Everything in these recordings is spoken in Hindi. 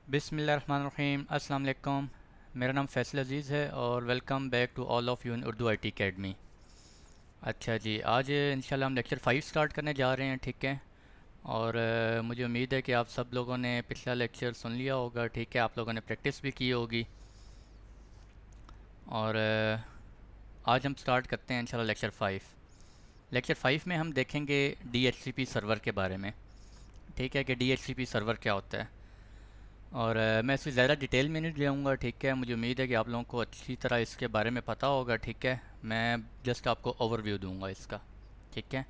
बिस्मिल्लाहिर्रहमानिर्रहीम। अस्सलाम वालेकुम। मेरा नाम फैसल अज़ीज़ है और welcome back to all of you in Urdu IT academy. अच्छा जी, आज इंशाल्लाह हम लेक्चर 5 स्टार्ट करने जा रहे हैं, ठीक है। और मुझे उम्मीद है कि आप सब लोगों ने पिछला लेक्चर सुन लिया होगा, ठीक है। आप लोगों ने प्रैक्टिस भी की होगी। और आज हम स्टार्ट करते हैं इंशाल्लाह लेक्चर 5। लेक्चर 5 में हम देखेंगे DHCP सर्वर के बारे में, ठीक है, कि DHCP सर्वर क्या होता है। और मैं इसकी ज़्यादा डिटेल में नहीं जाऊँगा, ठीक है। मुझे उम्मीद है कि आप लोगों को अच्छी तरह इसके बारे में पता होगा, ठीक है। मैं जस्ट आपको ओवरव्यू दूंगा इसका, ठीक है।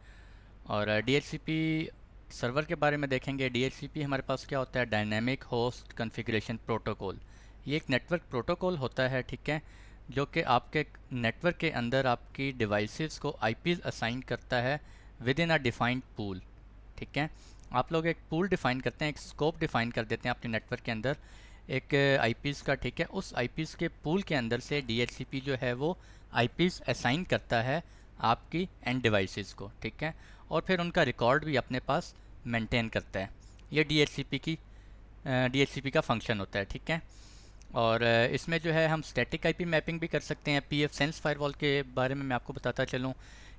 और DHCP सर्वर के बारे में देखेंगे। DHCP हमारे पास क्या होता है, डायनेमिक होस्ट कॉन्फ़िगरेशन प्रोटोकॉल। ये एक नेटवर्क प्रोटोकॉल होता है, ठीक है, जो कि आपके नेटवर्क के अंदर आपकी डिवाइसेस को आईपीज़ असाइन करता है with in a defined pool, ठीक है। आप लोग एक पूल डिफ़ाइन करते हैं, एक स्कोप डिफ़ाइन कर देते हैं अपने नेटवर्क के अंदर एक आईपीज़ का, ठीक है। उस आईपीज़ के पूल के अंदर से DHCP जो है वो आईपीज़ असाइन करता है आपकी एंड डिवाइसेस को, ठीक है। और फिर उनका रिकॉर्ड भी अपने पास मेंटेन करता है। ये DHCP का फंक्शन होता है, ठीक है। और इसमें जो है हम स्टैटिक आईपी मैपिंग भी कर सकते हैं। पीएफ सेंस फायरवॉल के बारे में मैं आपको बताता चलूँ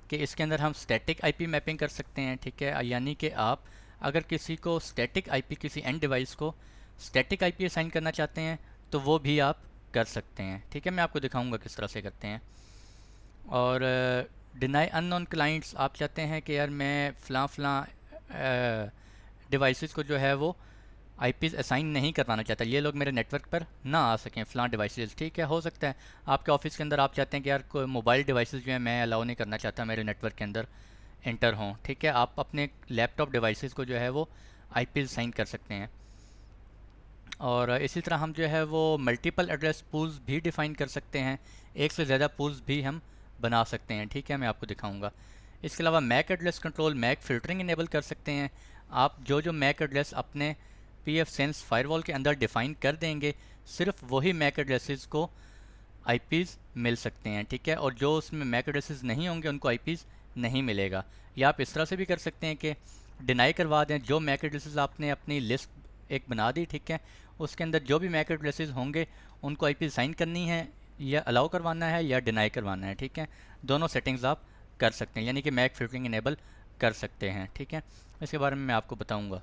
कि इसके अंदर हम स्टैटिक आईपी मैपिंग कर सकते हैं, ठीक है। यानी कि आप अगर किसी को स्टैटिक आईपी, किसी एंड डिवाइस को स्टैटिक आईपी असाइन करना चाहते हैं तो वो भी आप कर सकते हैं, ठीक है। मैं आपको दिखाऊंगा किस तरह से करते हैं। और डिनाई अननोन क्लाइंट्स, आप चाहते हैं कि यार मैं फ़लाँ डिवाइसेस को जो है वो आईपीज़ असाइन नहीं करवाना चाहता, ये लोग मेरे नेटवर्क पर ना आ सकें, फ़लाँ डिवाइसेस, ठीक है। हो सकता है आपके ऑफिस के अंदर आप चाहते हैं कि यार कोई मोबाइल डिवाइसेस जो है मैं अलाउ नहीं करना चाहता मेरे नेटवर्क के अंदर एंटर हों, ठीक है। आप अपने लैपटॉप डिवाइसेस को जो है वो आईपीज़ असाइन कर सकते हैं। और इसी तरह हम जो है वो मल्टीपल एड्रेस पूल्स भी डिफ़ाइन कर सकते हैं। एक से ज़्यादा पूल्स भी हम बना सकते हैं, ठीक है। मैं आपको दिखाऊंगा। इसके अलावा MAC address control, MAC filtering enable कर सकते हैं। आप जो जो मैक एड्रेस अपने पीएफ सेंस फायरवॉल के अंदर डिफ़ाइन कर देंगे, सिर्फ वही मैक एड्रेसेस को आईपीज़ मिल सकते हैं, ठीक है। और जो उसमें मैक एड्रेसेस नहीं होंगे उनको आईपीज़ नहीं मिलेगा। या आप इस तरह से भी कर सकते हैं कि डिनाई करवा दें, जो मैक एड्रेसेस आपने अपनी लिस्ट एक बना दी, ठीक है, उसके अंदर जो भी मैक एड्रेसेस होंगे उनको आईपी साइन करनी है, या अलाउ करवाना है या डिनाई करवाना है, ठीक है। दोनों सेटिंग्स आप कर सकते हैं, यानी कि मैक फिल्टरिंग इनेबल कर सकते हैं, ठीक है। इसके बारे में मैं आपको बताऊँगा।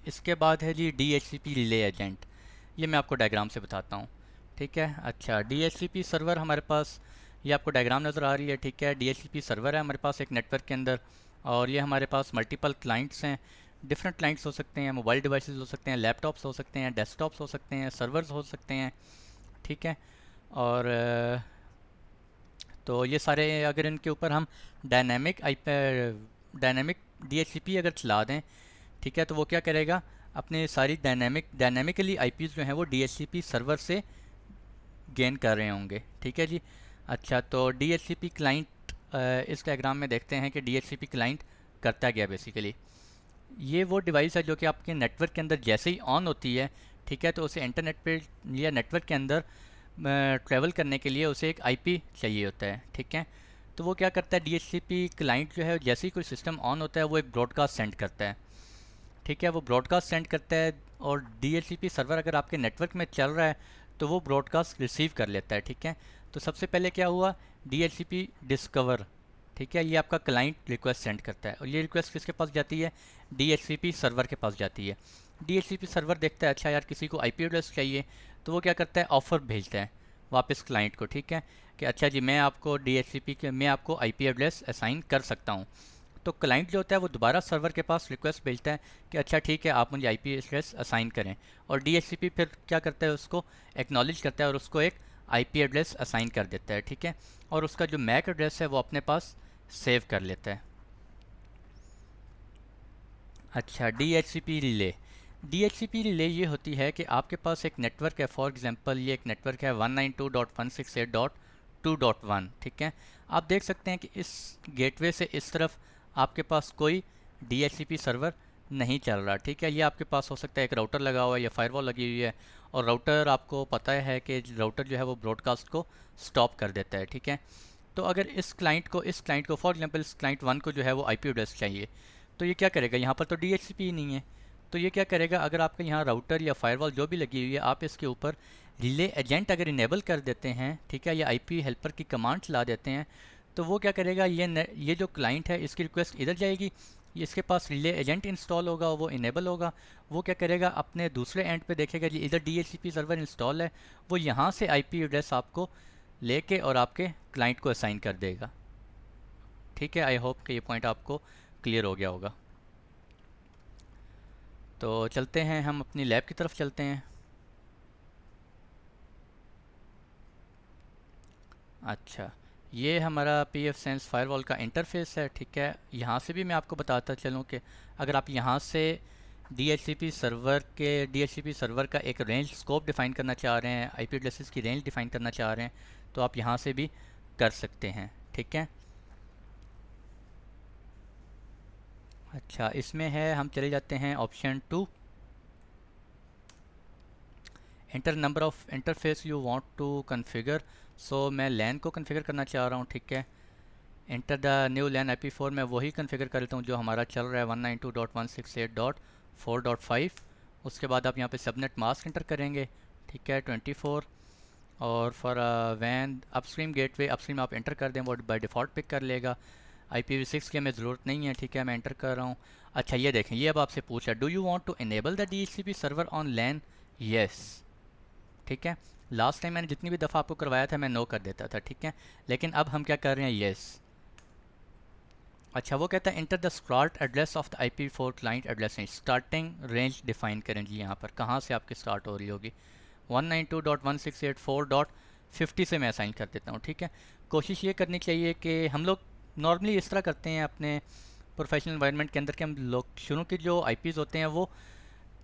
इसके बाद है जी DHCP रिले एजेंट। ये मैं आपको डायग्राम से बताता हूँ, ठीक है। अच्छा, DHCP सर्वर हमारे पास, ये आपको डायग्राम नज़र आ रही है, ठीक है। DHCP सर्वर है हमारे पास एक नेटवर्क के अंदर, और ये हमारे पास मल्टीपल क्लाइंट्स हैं। डिफरेंट क्लाइंट्स हो सकते हैं, मोबाइल डिवाइसेस हो सकते हैं, लैपटॉप्स हो सकते हैं, डेस्कटॉप्स हो सकते हैं, सर्वर्स हो सकते हैं, ठीक है। और तो ये सारे, अगर इनके ऊपर हम डायनेमिक आई डायनेमिक DHCP अगर चला दें, ठीक है, तो वो क्या करेगा, अपने सारी डायनेमिकली आईपीज़ जो हैं वो DHCP सर्वर से गेन कर रहे होंगे, ठीक है जी। अच्छा, तो DHCP क्लाइंट, इस डायग्राम में देखते हैं कि DHCP क्लाइंट करता गया बेसिकली। ये वो डिवाइस है जो कि आपके नेटवर्क के अंदर जैसे ही ऑन होती है, ठीक है, तो उसे इंटरनेट पे या नेटवर्क के अंदर ट्रैवल करने के लिए उसे एक आईपी चाहिए होता है, ठीक है। तो वो क्या करता है, DHCP क्लाइंट जो है जैसे ही कोई सिस्टम ऑन होता है वो एक ब्रॉडकास्ट सेंड करता है, ठीक है। वो ब्रॉडकास्ट सेंड करता है, और DHCP सर्वर अगर आपके नेटवर्क में चल रहा है तो वो ब्रॉडकास्ट रिसीव कर लेता है, ठीक है। तो सबसे पहले क्या हुआ, DHCP डिस्कवर, ठीक है, ये आपका क्लाइंट रिक्वेस्ट सेंड करता है, और ये रिक्वेस्ट किसके पास जाती है, DHCP सर्वर के पास जाती है। DHCP सर्वर देखता है, अच्छा यार किसी को आईपी एड्रेस चाहिए, तो वो क्या करता है, ऑफ़र भेजता है वापस क्लाइंट को, ठीक है, कि अच्छा जी मैं आपको DHCP के मैं आपको आईपी एड्रेस असाइन कर सकता हूँ। तो क्लाइंट जो होता है वो दोबारा सर्वर के पास रिक्वेस्ट भेजता है कि अच्छा ठीक है आप मुझे आईपी एड्रेस असाइन करें, और DHCP फिर क्या करता है, उसको एक्नॉलेज करता है और उसको एक आईपी एड्रेस असाइन कर देता है, ठीक है। और उसका जो मैक एड्रेस है वो अपने पास सेव कर लेता है। अच्छा, DHCP रिले ये होती है कि आपके पास एक नेटवर्क है, फॉर एग्जांपल ये एक नेटवर्क है 192.168.2.1, ठीक है। आप देख सकते हैं कि इस गेटवे से इस तरफ आपके पास कोई DHCP सर्वर नहीं चल रहा, ठीक है। ये आपके पास हो सकता है एक राउटर लगा हुआ है या फायरवॉल लगी हुई है, और राउटर आपको पता है कि राउटर जो है वो ब्रॉडकास्ट को स्टॉप कर देता है, ठीक है। तो अगर इस क्लाइंट को फॉर एग्जांपल इस क्लाइंट 1 को जो है वो आईपी एड्रेस चाहिए, तो ये क्या करेगा, यहाँ पर तो DHCP ही नहीं है, तो ये क्या करेगा, अगर आपका यहाँ राउटर या फायरवॉल जो भी लगी हुई है, आप इसके ऊपर रिले एजेंट अगर इनेबल कर देते हैं, ठीक है, या आईपी हेल्पर की कमांड चला देते हैं, तो वो क्या करेगा, ये जो क्लाइंट है इसकी रिक्वेस्ट इधर जाएगी, इसके पास रिले एजेंट इंस्टॉल होगा, वो इनेबल होगा, वो क्या करेगा, अपने दूसरे एंड पे देखेगा जी इधर DHCP सर्वर इंस्टॉल है, वो यहाँ से आईपी एड्रेस आपको लेके और आपके क्लाइंट को असाइन कर देगा। ठीक है, आई होप कि ये पॉइंट आपको क्लियर हो गया होगा। तो चलते हैं, हम अपनी लैब की तरफ चलते हैं। अच्छा, ये हमारा pfSense फायरवॉल का इंटरफेस है। ठीक है, यहाँ से भी मैं आपको बताता चलूँ कि अगर आप यहाँ से DHCP सर्वर का एक रेंज स्कोप डिफ़ाइन करना चाह रहे हैं, आईपी एड्रेसेस की रेंज डिफ़ाइन करना चाह रहे हैं, तो आप यहाँ से भी कर सकते हैं। ठीक है, अच्छा, इसमें है, हम चले जाते हैं option 2, enter number of interface you want to configure. So मैं लैन को कॉन्फ़िगर करना चाह रहा हूँ। ठीक है, enter the new LAN IP4, मैं वही कॉन्फ़िगर कर लेता हूँ जो हमारा चल रहा है 192.168.4.5। उसके बाद आप यहाँ पे सबनेट मास्क इंटर करेंगे। ठीक है, 24, और फॉर वैन अपस्ट्रीम गेटवे, अपस्ट्रीम आप इंटर कर दें, वो बाय डिफ़ॉल्ट पिक कर लेगा। IPv6 की हमें ज़रूरत नहीं है। ठीक है, मैं इंटर कर रहा हूँ। अच्छा, ये देखें, ये अब आपसे पूछा, do you want to enable the DHCP server on LAN? Yes. ठीक है, लास्ट टाइम मैंने जितनी भी दफ़ा आपको करवाया था मैं नो कर देता था। ठीक है, लेकिन अब हम क्या कर रहे हैं, येस। अच्छा, वो कहता है enter the start address of the IP4 client address range, starting range define करें जी, यहाँ पर कहाँ से आपकी स्टार्ट हो रही होगी। 192.168.4.50 से मैं असाइन कर देता हूँ। ठीक है, कोशिश ये करनी चाहिए कि हम लोग नॉर्मली इस तरह करते हैं अपने प्रोफेशनल एनवायरनमेंट के अंदर कि हम लोग शुरू के जो IPs होते हैं वो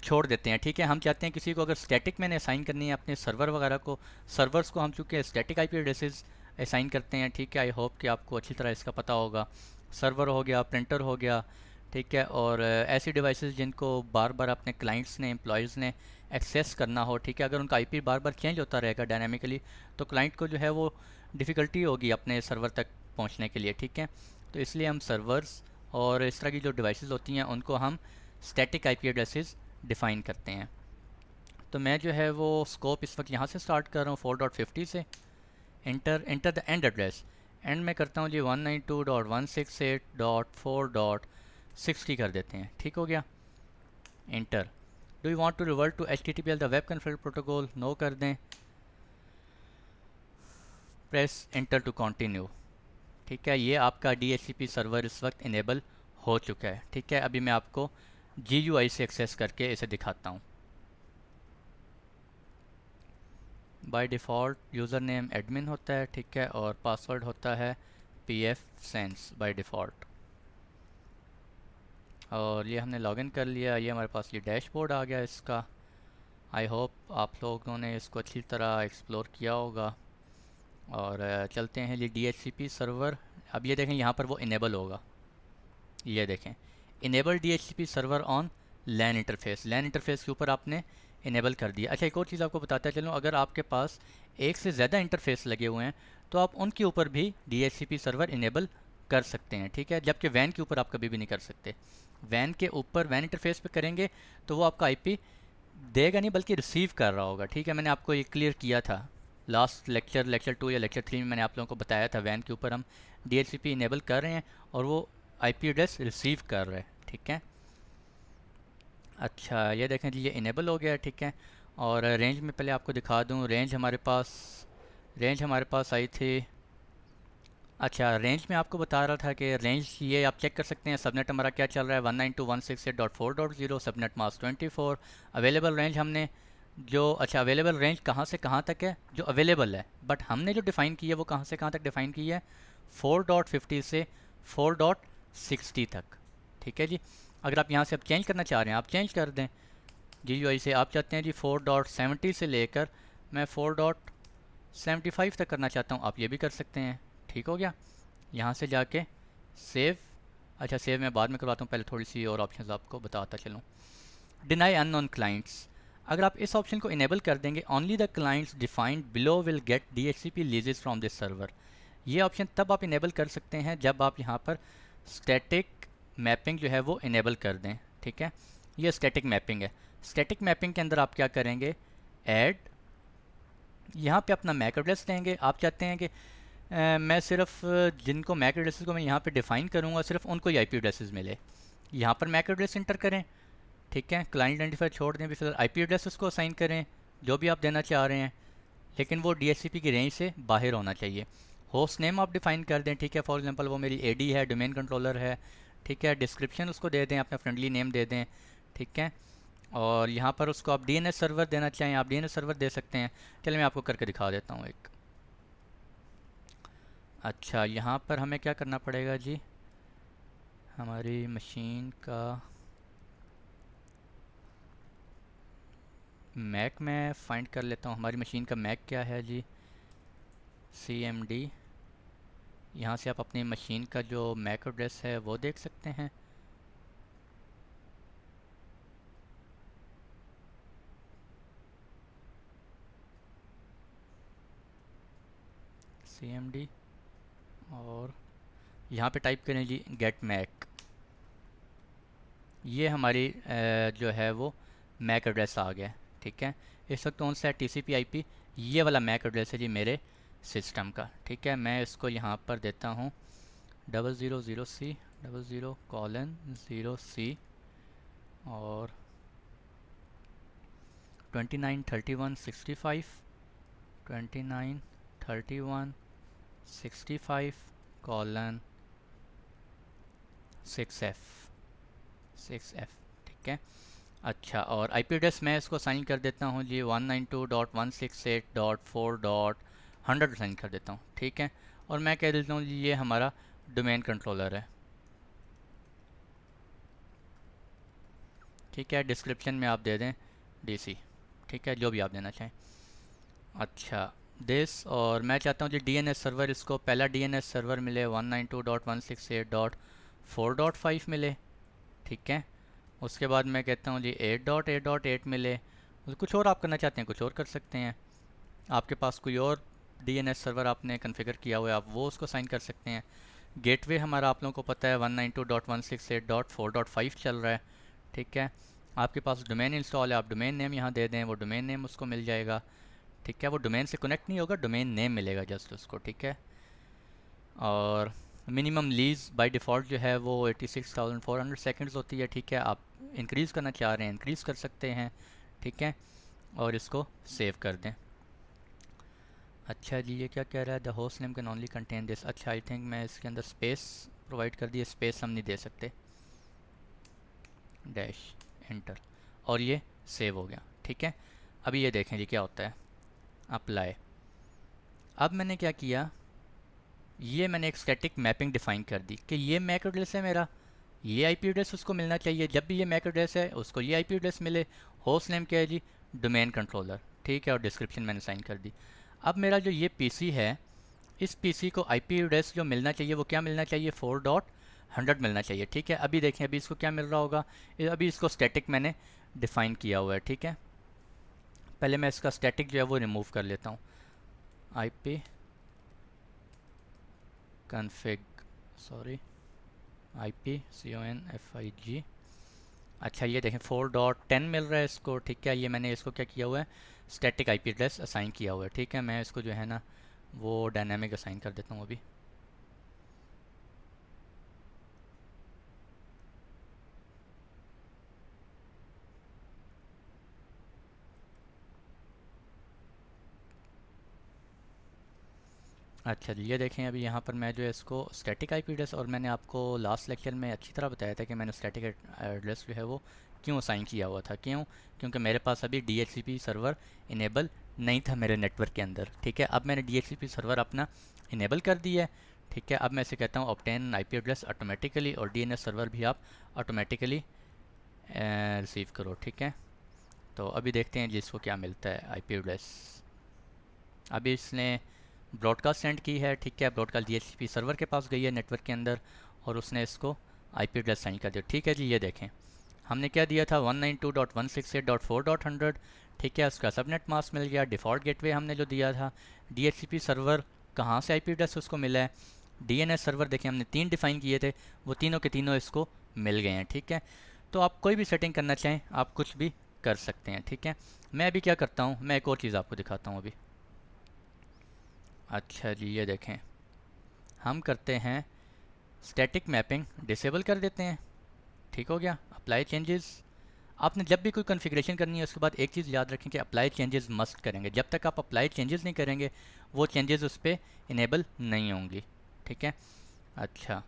छोड़ देते हैं। ठीक है, हम चाहते हैं किसी को अगर स्टैटिक मैंने असाइन करनी है अपने सर्वर वगैरह को, सर्वर्स को हम चूँकि स्टैटिक IP एड्रेसेस असाइन करते हैं। ठीक है, आई होप कि आपको अच्छी तरह इसका पता होगा। सर्वर हो गया, प्रिंटर हो गया, ठीक है, और ऐसी डिवाइसेस जिनको बार बार अपने क्लाइंट्स ने, एम्प्लॉयज़ ने एक्सेस करना हो। ठीक है, अगर उनका IP बार बार चेंज होता रहेगा डायनामिकली, तो क्लाइंट को जो है वो डिफ़िकल्टी होगी अपने सर्वर तक पहुंचने के लिए। ठीक है, तो इसलिए हम सर्वर्स और इस तरह की जो डिवाइसेस होती हैं उनको हम स्टैटिक IP एड्रेसेस डिफ़ाइन करते हैं। तो मैं जो है वो स्कोप इस वक्त यहाँ से स्टार्ट कर रहा हूँ 4.50 से। Enter the end address, and में करता हूँ जी 192.168.4.60 कर देते हैं। ठीक हो गया, enter. Do you want to revert to HTTPL the web configure protocol, no कर दें। Press enter to continue. ठीक है, ये आपका DHCP सर्वर इस वक्त इनेबल हो चुका है। ठीक है, अभी मैं आपको GUI से एक्सेस करके इसे दिखाता हूँ। By default user name admin होता है। ठीक है, और पासवर्ड होता है pfSense बाय डिफ़ॉल्ट। और ये हमने लॉगिन कर लिया, ये हमारे पास ये डैशबोर्ड आ गया इसका। आई होप आप लोगों ने इसको अच्छी तरह एक्सप्लोर किया होगा। और चलते हैं ये DHCP सर्वर। अब ये देखें, यहाँ पर वो इनेबल होगा, ये देखें, enable DHCP server on LAN interface. LAN interface के ऊपर आपने इनेबल कर दिया। अच्छा, एक और चीज़ आपको बताता चलूँ, अगर आपके पास एक से ज़्यादा इंटरफेस लगे हुए हैं तो आप उनके ऊपर भी DHCP सर्वर इनेबल कर सकते हैं। ठीक है, जबकि वैन के ऊपर आप कभी भी नहीं कर सकते। वैन के ऊपर, वैन इंटरफेस पे करेंगे तो वो आपका IP देगा नहीं बल्कि रिसीव कर रहा होगा। ठीक है, मैंने आपको ये क्लियर किया था लास्ट लेक्चर 2 या लेक्चर 3 में, मैंने आप लोगों को बताया था वैन के ऊपर हम DHCP इनेबल कर रहे हैं और वो IP एड्रेस रिसीव कर रहे हैं। ठीक है, अच्छा, ये देखें जी, ये इनेबल हो गया है। ठीक है, और रेंज में पहले आपको दिखा दूं, रेंज हमारे पास आई थी। अच्छा, रेंज में आपको बता रहा था कि रेंज ये आप चेक कर सकते हैं, सबनेट हमारा क्या चल रहा है 192.168.4.0, सबनेट मास्क 24। अवेलेबल रेंज हमने जो, अच्छा, अवेलेबल रेंज कहाँ से कहाँ तक है, जो अवेलेबल है, बट हमने जो डिफ़ाइन की है वो कहाँ से कहाँ तक डिफ़ाइन की है, 4.50 से 4.60 तक। ठीक है जी, अगर आप यहाँ से अब चेंज करना चाह रहे हैं आप चेंज कर दें। GUI से आप चाहते हैं जी 4.70 से लेकर मैं 4.75 तक करना चाहता हूँ, आप ये भी कर सकते हैं। ठीक हो गया, यहाँ से जाके सेव। अच्छा, सेव मैं बाद में करवाता हूँ, पहले थोड़ी सी और ऑप्शंस आपको बताता चलूँ। डिनाई अननोन क्लाइंट्स, अगर आप इस ऑप्शन को इनेबल कर देंगे, only the clients defined below will get DHCP लीजेस from this server. ये ऑप्शन तब आप इनेबल कर सकते हैं जब आप यहाँ पर स्टैटिक मैपिंग जो है वो इनेबल कर दें। ठीक है, ये स्टैटिक मैपिंग है। स्टैटिक मैपिंग के अंदर आप क्या करेंगे, ऐड, यहाँ पे अपना मैक एड्रेस देंगे। आप चाहते हैं कि मैं सिर्फ जिनको मैक एड्रेसेस को मैं यहाँ पे डिफ़ाइन करूँगा सिर्फ उनको ही आईपी एड्रेसेस मिले, यहाँ पर मैक एड्रेस इंटर करें। ठीक है, क्लाइंट आइडेंटिफायर छोड़ दें, फिर आईपी एड्रेसेस को असाइन करें जो भी आप देना चाह रहे हैं, लेकिन वो डीएचसीपी की रेंज से बाहर होना चाहिए। होस्ट नेम आप डिफ़ाइन कर दें। ठीक है, फॉर एग्जांपल वो मेरी एडी है, डोमेन कंट्रोलर है। ठीक है, डिस्क्रिप्शन उसको दे दें, अपना फ्रेंडली नेम दे दें। ठीक है, और यहाँ पर उसको आप डीएनएस सर्वर देना चाहें, आप डीएनएस सर्वर दे सकते हैं। चलिए मैं आपको करके दिखा देता हूँ एक। अच्छा, यहाँ पर हमें क्या करना पड़ेगा जी, हमारी मशीन का मैक मैं फाइंड कर लेता हूँ। हमारी मशीन का मैक क्या है जी, CMD। यहाँ से आप अपनी मशीन का जो मैक एड्रेस है वो देख सकते हैं। CMD, और यहाँ पे टाइप करें जी गेट मैक। ये हमारी जो है वो मैक एड्रेस आ गया। ठीक है, इस वक्त कौन सा है, TCP/IP, ये वाला मैक एड्रेस है जी मेरे सिस्टम का। ठीक है, मैं इसको यहाँ पर देता हूँ 000C 00:0C और 293165 293165:6F 6F। ठीक है, अच्छा, और आईपी एड्रेस मैं इसको साइन कर देता हूँ जी 192.168.4.100 साइन कर देता हूँ। ठीक है, और मैं कह देता हूँ जी ये हमारा डोमेन कंट्रोलर है। ठीक है, डिस्क्रिप्शन में आप दे दें DC। ठीक है, जो भी आप देना चाहें। अच्छा, दिस, और मैं चाहता हूँ जी DNS सर्वर, इसको पहला DNS सर्वर मिले 192.168.4.5 मिले। ठीक है, उसके बाद मैं कहता हूँ जी 8.8.8 मिले। कुछ और आप करना चाहते हैं कुछ और कर सकते हैं। आपके पास कोई और DNS सर्वर आपने कॉन्फ़िगर किया हुआ है, आप वो उसको साइन कर सकते हैं। गेटवे हमारा आप लोगों को पता है 192.168.4.5 चल रहा है। ठीक है, आपके पास डोमेन इंस्टॉल है, आप डोमेन नेम यहाँ दे दें, वो डोमेन नेम उसको मिल जाएगा। ठीक है, वो डोमेन से कनेक्ट नहीं होगा, डोमेन नेम मिलेगा जस्ट उसको। ठीक है, और मिनिमम लीज बाय डिफ़ॉल्ट जो है वो 86,400 सेकंड्स होती है। ठीक है, आप इंक्रीज़ करना चाह रहे हैं इंक्रीज़ कर सकते हैं। ठीक है, और इसको सेव कर दें। अच्छा जी, ये क्या कह रहा है, the host name can only contain this. अच्छा, आई थिंक मैं इसके अंदर स्पेस प्रोवाइड कर दिए, स्पेस हम नहीं दे सकते, डैश एंटर, और ये सेव हो गया। ठीक है, अभी ये देखें जी क्या होता है, अप्लाई। अब मैंने क्या किया, ये मैंने एक स्टैटिक मैपिंग डिफ़ाइन कर दी कि ये मैक एड्रेस है मेरा, ये आईपी एड्रेस उसको मिलना चाहिए, जब भी ये मैक एड्रेस है उसको ये आईपी एड्रेस मिले। होस्ट नेम क्या है जी, डोमेन कंट्रोलर। ठीक है, और डिस्क्रिप्शन मैंने साइन कर दी। अब मेरा जो ये पीसी है, इस पीसी को आईपी एड्रेस जो मिलना चाहिए वो क्या मिलना चाहिए, 4.100 मिलना चाहिए। ठीक है, अभी देखें अभी इसको क्या मिल रहा होगा, अभी इसको स्टैटिक मैंने डिफ़ाइन किया हुआ है। ठीक है, पहले मैं इसका स्टैटिक जो है वो रिमूव कर लेता हूँ, IP config, सॉरी, IPCONFIG। अच्छा, ये देखें 4.10 मिल रहा है इसको। ठीक है, ये मैंने इसको क्या किया हुआ है, स्टैटिक आईपी एड्रेस असाइन किया हुआ है। ठीक है, मैं इसको जो है ना वो डायनामिक असाइन कर देता हूँ अभी। अच्छा जी, ये देखें अभी यहाँ पर मैं जो है इसको स्टैटिक आईपी एड्रेस, और मैंने आपको लास्ट लेक्चर में अच्छी तरह बताया था कि मैंने स्टैटिक एड्रेस जो है वो क्यों असाइन किया हुआ था। क्यों, क्योंकि मेरे पास अभी DHCP सर्वर इनेबल नहीं था मेरे नेटवर्क के अंदर। ठीक है, अब मैंने DHCP सर्वर अपना इनेबल कर दिया है। ठीक है, अब मैं इसे कहता हूँ ऑब्टेन आईपी एड्रेस ऑटोमेटिकली, और DNS सर्वर भी आप ऑटोमेटिकली रिसीव करो। ठीक है, तो अभी देखते हैं जिसको क्या मिलता है आईपी एड्रेस। अभी इसने ब्रॉडकास्ट सेंड की है। ठीक है, ब्रॉडकास्ट DHCP सर्वर के पास गई है नेटवर्क के अंदर, और उसने इसको आईपी एड्रेस साइन कर दिया। ठीक है जी, ये देखें हमने क्या दिया था 192.168.4.100। ठीक है, उसका सबनेट मास्क मिल गया, डिफ़ॉल्ट गेटवे हमने जो दिया था। DHCP सर्वर कहाँ से आईपी एड्रेस उसको मिला है, DNS सर्वर देखें हमने 3 डिफ़ाइन किए थे, वो तीनों के तीनों इसको मिल गए हैं। ठीक है, तो आप कोई भी सेटिंग करना चाहें आप कुछ भी कर सकते हैं, ठीक है। मैं अभी क्या करता हूँ, मैं एक और चीज़ आपको दिखाता हूँ अभी। अच्छा जी, ये देखें, हम करते हैं स्टैटिक मैपिंग डिसेबल कर देते हैं, ठीक हो गया। अप्लाई चेंजेस, आपने जब भी कोई कॉन्फ़िगरेशन करनी है उसके बाद एक चीज़ याद रखें कि अप्लाई चेंजेस मस्ट करेंगे। जब तक आप अप्लाई चेंजेस नहीं करेंगे वो चेंजेस उस पर इनेबल नहीं होंगी, ठीक है। अच्छा,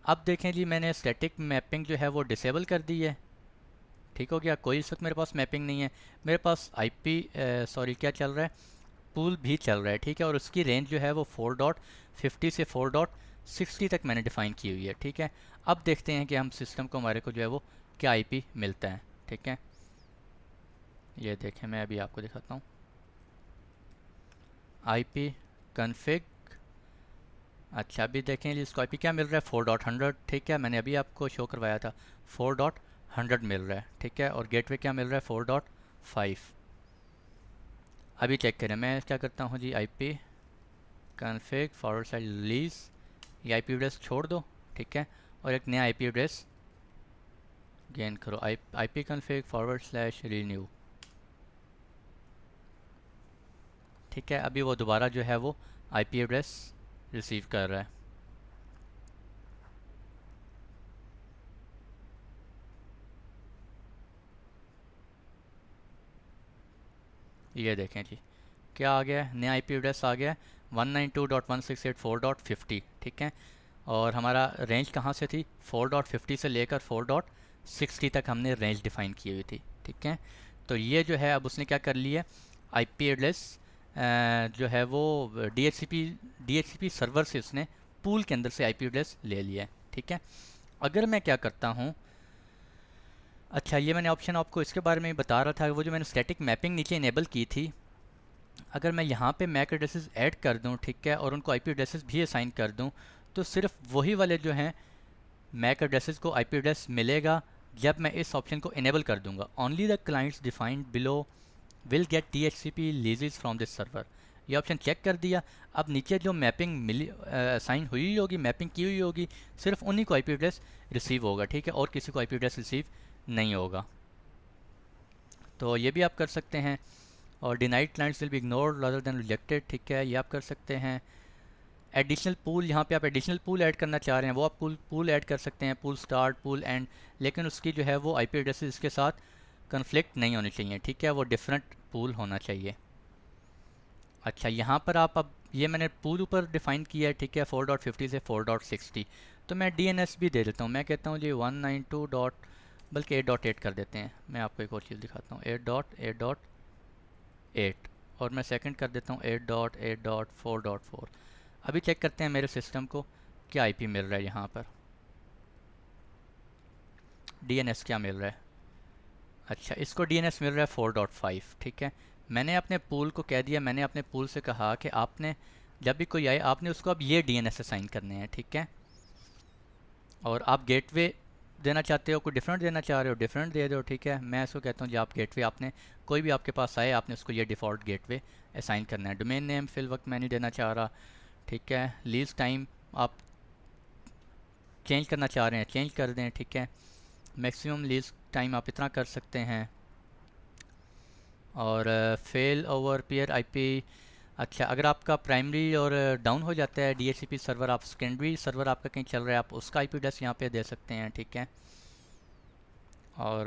अब देखें जी, मैंने स्टैटिक मैपिंग जो है वो डिसेबल कर दी है, ठीक हो गया। कोई इस वक्त मेरे पास मैपिंग नहीं है, मेरे पास आईपी सॉरी क्या चल रहा है, पूल भी चल रहा है, ठीक है। और उसकी रेंज जो है वो 4.50 से 4.60 तक मैंने डिफ़ाइन की हुई है, ठीक है। अब देखते हैं कि हम सिस्टम को हमारे को जो है वो क्या आईपी मिलता है, ठीक है। ये देखें, मैं अभी आपको दिखाता हूँ। आईपी कन्फिग, अच्छा अभी देखें जी, इसको आईपी क्या मिल रहा है, 4.100, ठीक है। मैंने अभी आपको शो करवाया था 4.100 मिल रहा है, ठीक है। और गेटवे क्या मिल रहा है, 4.5। अभी चेक करें, मैं क्या करता हूँ जी, IP config forward slash release, ये आईपी एड्रेस छोड़ दो, ठीक है। और एक नया आईपी एड्रेस गेन करो, IP config forward slash renew, ठीक है। अभी वो दोबारा जो है वो आईपी एड्रेस रिसीव कर रहा है। ये देखें जी, क्या आ गया है, नया आईपी एड्रेस आ गया है 192.168.4.50, ठीक है। और हमारा रेंज कहाँ से थी, 4.50 से लेकर 4.60 तक हमने रेंज डिफ़ाइन की हुई थी, ठीक है। तो ये जो है अब उसने क्या कर लिया, आईपी एड्रेस जो है वो डीएचसीपी सर्वर से उसने पूल के अंदर से आईपी एड्रेस ले लिया है, ठीक है। अगर मैं क्या करता हूँ, अच्छा ये मैंने ऑप्शन आपको इसके बारे में बता रहा था, वो जो मैंने स्टैटिक मैपिंग नीचे इनेबल की थी, अगर मैं यहाँ पे मैक एड्रेसेस ऐड कर दूँ, ठीक है, और उनको आईपी एड्रेसेस भी असाइन कर दूँ, तो सिर्फ वही वाले जो हैं मैक एड्रेसेस को आईपी एड्रेस मिलेगा जब मैं इस ऑप्शन को इनेबल कर दूंगा। Only the clients defined below will get DHCP लीजेस from this server, ये ऑप्शन चेक कर दिया। अब नीचे जो मैपिंग मिली असाइन हुई होगी, मैपिंग की हुई होगी, सिर्फ उन्हीं को आईपी एड्रेस रिसीव होगा, ठीक है, और किसी को आईपी एड्रेस रिसीव नहीं होगा। तो ये भी आप कर सकते हैं। और denied clients will be ignored rather than rejected, ठीक है, ये आप कर सकते हैं। एडिशनल पूल, यहाँ पे आप एडिशनल पूल ऐड करना चाह रहे हैं वो आप पूल ऐड कर सकते हैं, पूल स्टार्ट, पूल एंड, लेकिन उसकी जो है वो आईपी एड्रेस इसके साथ कन्फ्लिक्ट नहीं होनी चाहिए, ठीक है, वो डिफरेंट पूल होना चाहिए। अच्छा, यहाँ पर आप अब ये मैंने पूल ऊपर डिफाइन किया है, ठीक है, 4.50 से 4.60। तो मैं डीएनएस भी दे देता हूँ, मैं कहता हूँ जी 192 डॉट, बल्कि 8.8 कर देते हैं। मैं आपको एक और चीज़ दिखाता हूँ, 8.8.8, और मैं सेकंड कर देता हूँ 8.8.4.4। अभी चेक करते हैं मेरे सिस्टम को क्या आईपी मिल रहा है, यहाँ पर डीएनएस क्या मिल रहा है। अच्छा, इसको डीएनएस मिल रहा है 4.5, ठीक है। मैंने अपने पूल को कह दिया, मैंने अपने पूल से कहा कि आपने जब भी कोई आए आपने उसको अब ये डीएनएस असाइन करने हैं, ठीक है। और आप गेटवे देना चाहते हो, कोई डिफरेंट देना चाह रहे हो, डिफरेंट दे दो, ठीक है। मैं इसको कहता हूँ जी आप गेटवे, आपने कोई भी आपके पास आए आपने उसको ये डिफ़ॉल्ट गेटवे असाइन करना है। डोमेन नेम फिल वक्त मैं नहीं देना चाह रहा, ठीक है। लीज टाइम आप चेंज करना चाह रहे हैं चेंज कर दें, ठीक है। मैक्सिमम लीज टाइम आप इतना कर सकते हैं। और फेल ओवर पेयर आईपी, अच्छा अगर आपका प्राइमरी और डाउन हो जाता है डीएचसीपी सर्वर, आप सेकेंडरी सर्वर आपका कहीं चल रहा है, आप उसका आईपी एड्रेस यहाँ पे दे सकते हैं, ठीक है। और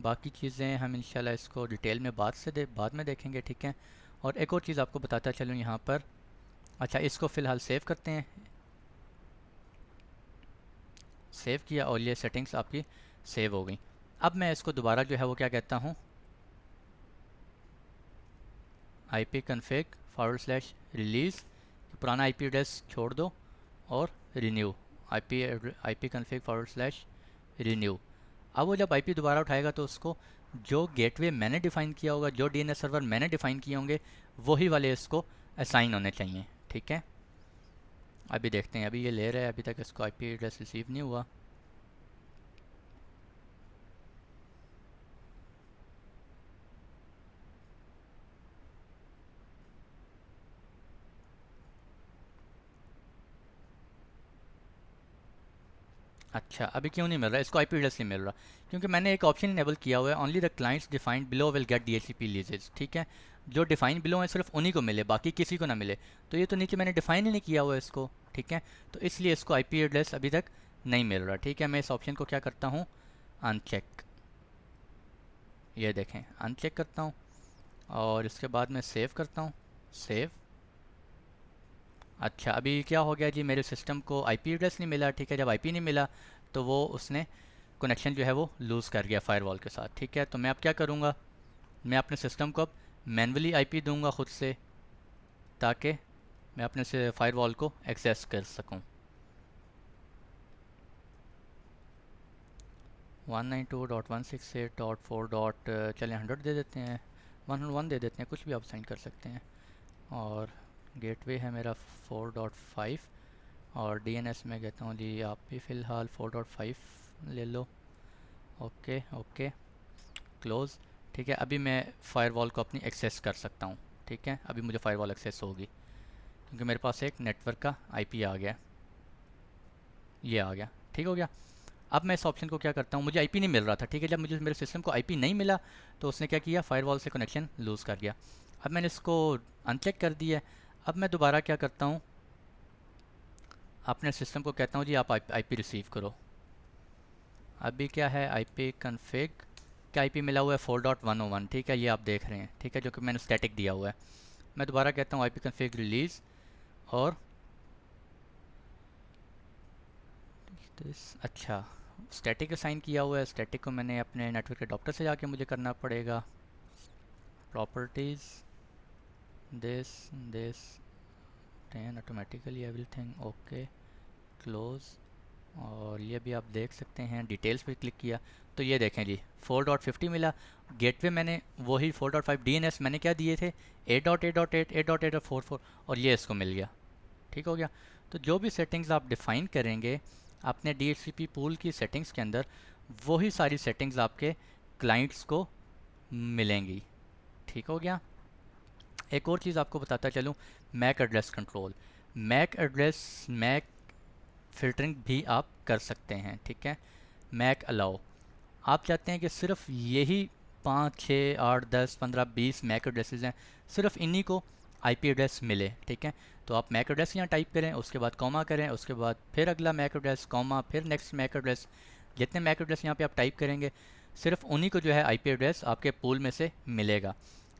बाकी चीज़ें हम इंशाल्लाह इसको डिटेल में बाद में देखेंगे, ठीक है। और एक और चीज़ आपको बताता चलूँ यहाँ पर, अच्छा इसको फ़िलहाल सेव करते हैं, सेव किया और ये सेटिंग्स आपकी सेव हो गई। अब मैं इसको दोबारा जो है वो क्या कहता हूँ, IP config forward slash release, पुराना आईपी एड्रेस छोड़ दो और renew, IP config forward slash renew. अब वो जब आईपी दोबारा उठाएगा तो उसको जो गेटवे मैंने डिफ़ाइन किया होगा, जो डीएनएस सर्वर मैंने डिफ़ाइन किए होंगे, वही वाले इसको असाइन होने चाहिए, ठीक है। अभी देखते हैं, अभी ये ले रहा है, अभी तक इसको आईपी एड्रेस रिसीव नहीं हुआ। अच्छा, अभी क्यों नहीं मिल रहा, इसको आईपी एड्रेस नहीं मिल रहा? क्योंकि मैंने एक ऑप्शन इनेबल किया हुआ है, only the clients defined below will get DHCP लीजेस, ठीक है? जो डिफाइन बिलो है सिर्फ उन्हीं को मिले, बाकी किसी को ना मिले। तो ये तो नीचे मैंने डिफाइन ही नहीं किया हुआ है इसको, ठीक है? तो इसलिए इसको आईपी एड्रेस अभी तक नहीं मिल रहा, ठीक है? मैं इस ऑप्शन को क्या करता हूँ, अनचेक। ये देखें, अनचेक करता हूँ और इसके बाद मैं सेव करता हूँ, सेव। अच्छा, अभी क्या हो गया जी, मेरे सिस्टम को आईपी एड्रेस नहीं मिला, ठीक है? जब आईपी नहीं मिला तो वो उसने कनेक्शन जो है वो लूज़ कर गया फायरवॉल के साथ, ठीक है? तो मैं अब क्या करूँगा, मैं अपने सिस्टम को अब मैन्युअली आईपी दूंगा खुद से, ताकि मैं अपने से फायरवॉल को एक्सेस कर सकूँ। 192.168.4 डॉट चलें 100 दे देते हैं, 101 दे देते हैं, कुछ भी आप साइन कर सकते हैं। और गेटवे है मेरा 4.5, और डीएनएस में कहता हूँ जी आप भी फ़िलहाल 4.5 ले लो। Okay okay, close. ठीक है, अभी मैं फ़ायरवॉल को अपनी एक्सेस कर सकता हूँ, ठीक है? अभी मुझे फ़ायरवॉल एक्सेस होगी क्योंकि मेरे पास एक नेटवर्क का आईपी आ गया, ये आ गया, ठीक हो गया। अब मैं इस ऑप्शन को क्या करता हूँ, मुझे आईपी नहीं मिल रहा था, ठीक है? जब मुझे मेरे सिस्टम को आईपी नहीं मिला तो उसने क्या किया, फ़ायरवॉल से कनेक्शन लूज़ कर गया। अब मैंने इसको अनचेक कर दिया है। अब मैं दोबारा क्या करता हूँ, अपने सिस्टम को कहता हूँ जी आप आईपी रिसीव करो। अभी क्या है, आईपी कन्फिग, क्या आईपी मिला हुआ है 4.101, ठीक है? ये आप देख रहे हैं, ठीक है? जो कि मैंने स्टैटिक दिया हुआ है। मैं दोबारा कहता हूँ आईपी कन्फिग रिलीज़, और अच्छा, स्टैटिक असाइन किया हुआ है, स्टैटिक को मैंने अपने नेटवर्क के डॉक्टर से जाके मुझे करना पड़ेगा। Properties, this this 10 automatically everything, okay, close. और ये भी आप देख सकते हैं, डिटेल्स पे क्लिक किया तो ये देखें जी 4.50 मिला। गेटवे मैंने वही 4.5, डीएनएस मैंने क्या दिए थे, 8.8.8 8.8.44, और ये इसको मिल गया, ठीक हो गया। तो जो भी सेटिंग्स आप डिफ़ाइन करेंगे अपने DHCP पूल की सेटिंग्स के अंदर, वही सारी सेटिंग्स आपके क्लाइंट्स को मिलेंगी, ठीक हो गया। एक और चीज़ आपको बताता चलूँ, MAC address control, MAC address, MAC filtering भी आप कर सकते हैं, ठीक है? मैक अलाउ, आप चाहते हैं कि सिर्फ यही 5 6 8 10 15 20 मैक एड्रेसेस हैं, सिर्फ इन्हीं को आईपी एड्रेस मिले, ठीक है? तो आप मैक एड्रेस यहाँ टाइप करें, उसके बाद कॉमा करें, उसके बाद फिर अगला मैक एड्रेस, कॉमा, फिर नेक्स्ट मैक एड्रेस। जितने मैक एड्रेस यहाँ पे आप टाइप करेंगे, सिर्फ उन्हीं को जो है आईपी एड्रेस आपके पूल में से मिलेगा।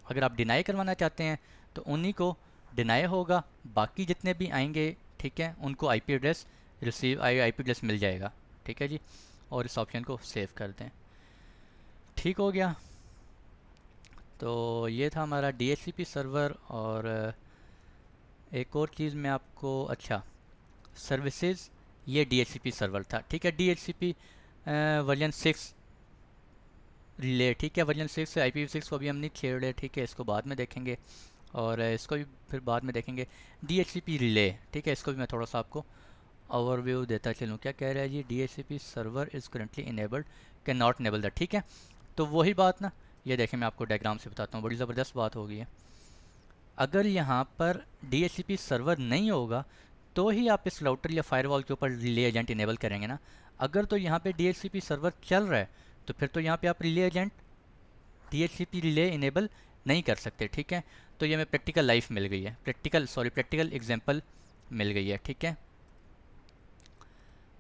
अगर आप डिनाई करवाना चाहते हैं तो उन्हीं को डिनाई होगा, बाकी जितने भी आएंगे, ठीक है, उनको IP address receive IP address मिल जाएगा, ठीक है जी? और इस ऑप्शन को सेव कर दें, ठीक हो गया। तो ये था हमारा DHCP सर्वर। और एक और चीज़ मैं आपको, अच्छा, सर्विसेज, ये DHCP सर्वर था, ठीक है? DHCP वर्जन 6 रिले, ठीक है? वर्जन 6 से IPv6 को अभी हम नहीं छेड़ रहे, ठीक है? इसको बाद में देखेंगे, और इसको भी फिर बाद में देखेंगे। DHCP रिले, ठीक है? इसको भी मैं थोड़ा सा आपको ओवरव्यू देता चलूँ। क्या कह रहा है जी, DHCP server is currently enabled, can not enable that, ठीक है? तो वही बात ना, ये देखें मैं आपको डायग्राम से बताता हूँ, बड़ी ज़बरदस्त बात हो गई है। अगर यहाँ पर DHCP सर्वर नहीं होगा तो ही आप इस राउटर या फायरवॉल के ऊपर रिले एजेंट इनेबल करेंगे ना। अगर तो यहाँ पे DHCP सर्वर चल रहा है तो फिर तो यहाँ पे आप relay agent, DHCP relay enable नहीं कर सकते, ठीक है? तो ये हमें प्रैक्टिकल लाइफ मिल गई है, प्रैक्टिकल एग्जांपल मिल गई है, ठीक है?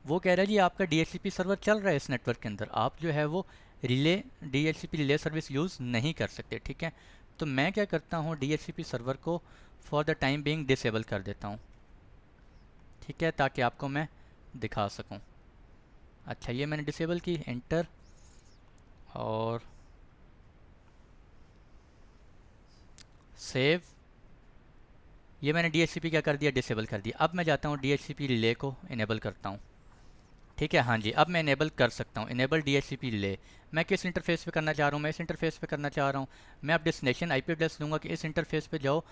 वो कह रहा है जी आपका DHCP सर्वर चल रहा है इस नेटवर्क के अंदर, आप जो है वो relay DHCP relay service use नहीं कर सकते, ठीक है? तो मैं क्या करता हूँ, DHCP सर्वर को for the time being disable कर देता हूँ, ठीक है? ताकि आपको मैं दिखा सकूँ। अच्छा, ये मैंने डिसेबल की, एंटर, और सेव। ये मैंने DHCP क्या कर दिया, डिसेबल कर दिया। अब मैं जाता हूँ DHCP रिले को इनेबल करता हूँ, ठीक है? हाँ जी, अब मैं इनेबल कर सकता हूँ, इनेबल DHCP रिले। मैं किस इंटरफेस पे करना चाह रहा हूँ, मैं इस इंटरफेस पे करना चाह रहा हूँ। मैं अब डेस्टिनेशन आईपी एड्रेस दूंगा कि इस इंटरफेस पे जाओ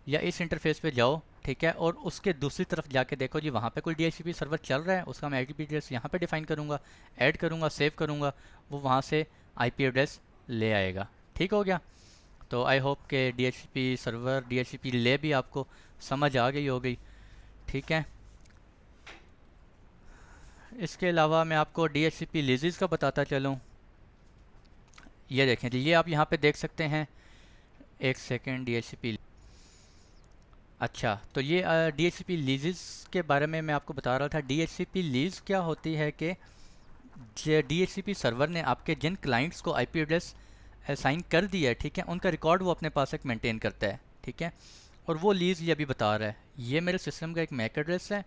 या इस इंटरफेस पे जाओ, ठीक है? और उसके दूसरी तरफ जाके देखो जी वहाँ पे कोई DHCP सर्वर चल रहा है, उसका मैं आईपी एड्रेस यहाँ पे डिफाइन करूँगा, ऐड करूँगा, सेव करूँगा, वो वहाँ से आईपी एड्रेस ले आएगा, ठीक हो गया? तो आई होप के DHCP सर्वर, DHCP रिले भी आपको समझ आ गई होगी, ठीक है? इसके अलावा मैं आपको DHCP लीजेस का बताता चलूँ। ये देखें जी, ये आप यहाँ पे देख सकते हैं। एक सेकेंड, DHCP। अच्छा, तो ये DHCP लीजेस के बारे में मैं आपको बता रहा था। DHCP लीज क्या होती है कि DHCP सर्वर ने आपके जिन क्लाइंट्स को IP एड्रेस असाइन कर दिया है, ठीक है, उनका रिकॉर्ड वो अपने पास एक मेंटेन करता है, ठीक है। और वो लीज ये अभी बता रहा है, ये मेरे सिस्टम का एक मैक एड्रेस है,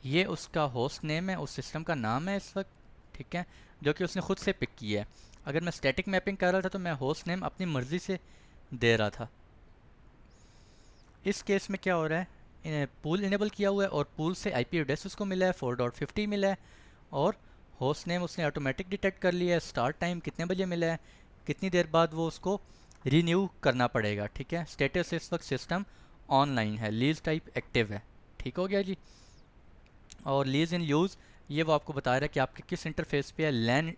ये उसका होस्ट नेम है, उस सिस्टम का नाम है इस वक्त, ठीक है, जो कि उसने खुद से पिक किया है। अगर मैं स्टैटिक मैपिंग कर रहा था तो मैं होस्ट नेम अपनी मर्ज़ी से दे रहा था। इस केस में क्या हो रहा है, पूल इनेबल किया हुआ है और पूल से IP एड्रेस उसको मिला है, 4.50 मिला है, और होस्ट नेम उसने ऑटोमेटिक डिटेक्ट कर लिया है। स्टार्ट टाइम कितने बजे मिला है, कितनी देर बाद वो उसको रीन्यू करना पड़ेगा, ठीक है। स्टेटस इस वक्त सिस्टम ऑनलाइन है, लीज टाइप एक्टिव है, ठीक हो गया जी। और लीज इन यूज़, ये वो आपको बता रहा है कि आपके किस इंटरफेस पे है। लैन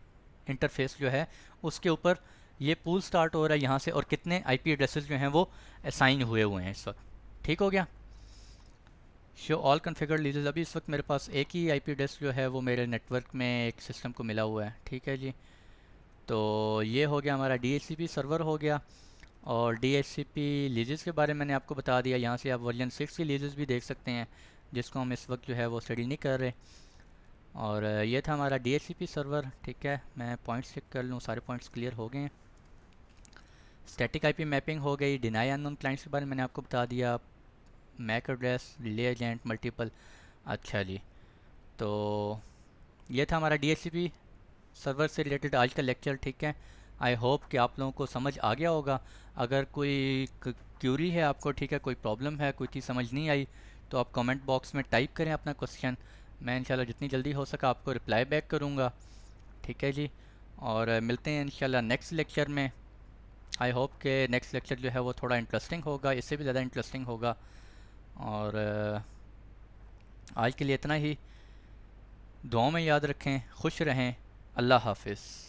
इंटरफेस जो है उसके ऊपर ये पूल स्टार्ट हो रहा है यहाँ से, और कितने IP एड्रेसेस जो हैं वो असाइन हुए हुए हैं इस वक्त, ठीक हो गया। शो ऑल कन्फिगर्ड लीजेस, अभी इस वक्त मेरे पास एक ही IP एड्रेस जो है वो मेरे नेटवर्क में एक सिस्टम को मिला हुआ है, ठीक है जी। तो ये हो गया हमारा DHCP सर्वर हो गया। और DHCP लीजेस के बारे में मैंने आपको बता दिया। यहाँ से आप वर्जन 6 की लीजेस भी देख सकते हैं, जिसको हम इस वक्त जो है वो स्टडी नहीं कर रहे। और ये था हमारा DHCP सर्वर, ठीक है। मैं पॉइंट्स चेक कर लूँ, सारे पॉइंट्स क्लियर हो गए हैं। स्टैटिक IP मैपिंग हो गई, डिनाई अननोन क्लाइंट्स के बारे में मैंने आपको बता दिया, MAC address, relay agent, multiple. अच्छा जी, तो ये था हमारा DHCP सर्वर से रिलेटेड आज का लेक्चर, ठीक है। आई होप कि आप लोगों को समझ आ गया होगा। अगर कोई क्यूरी है आपको, ठीक है, कोई प्रॉब्लम है, कोई चीज़ समझ नहीं आई, तो आप कमेंट बॉक्स में टाइप करें अपना क्वेश्चन। मैं इंशाल्लाह जितनी जल्दी हो सका आपको रिप्लाई बैक करूँगा, ठीक है जी। और मिलते हैं इंशाल्लाह नेक्स्ट लेक्चर में। आई होप कि नेक्स्ट लेक्चर जो है वो थोड़ा इंटरेस्टिंग होगा, इससे भी ज़्यादा इंटरेस्टिंग होगा। और आज के लिए इतना ही। दुआओं में याद रखें, खुश रहें। अल्लाह हाफिज़।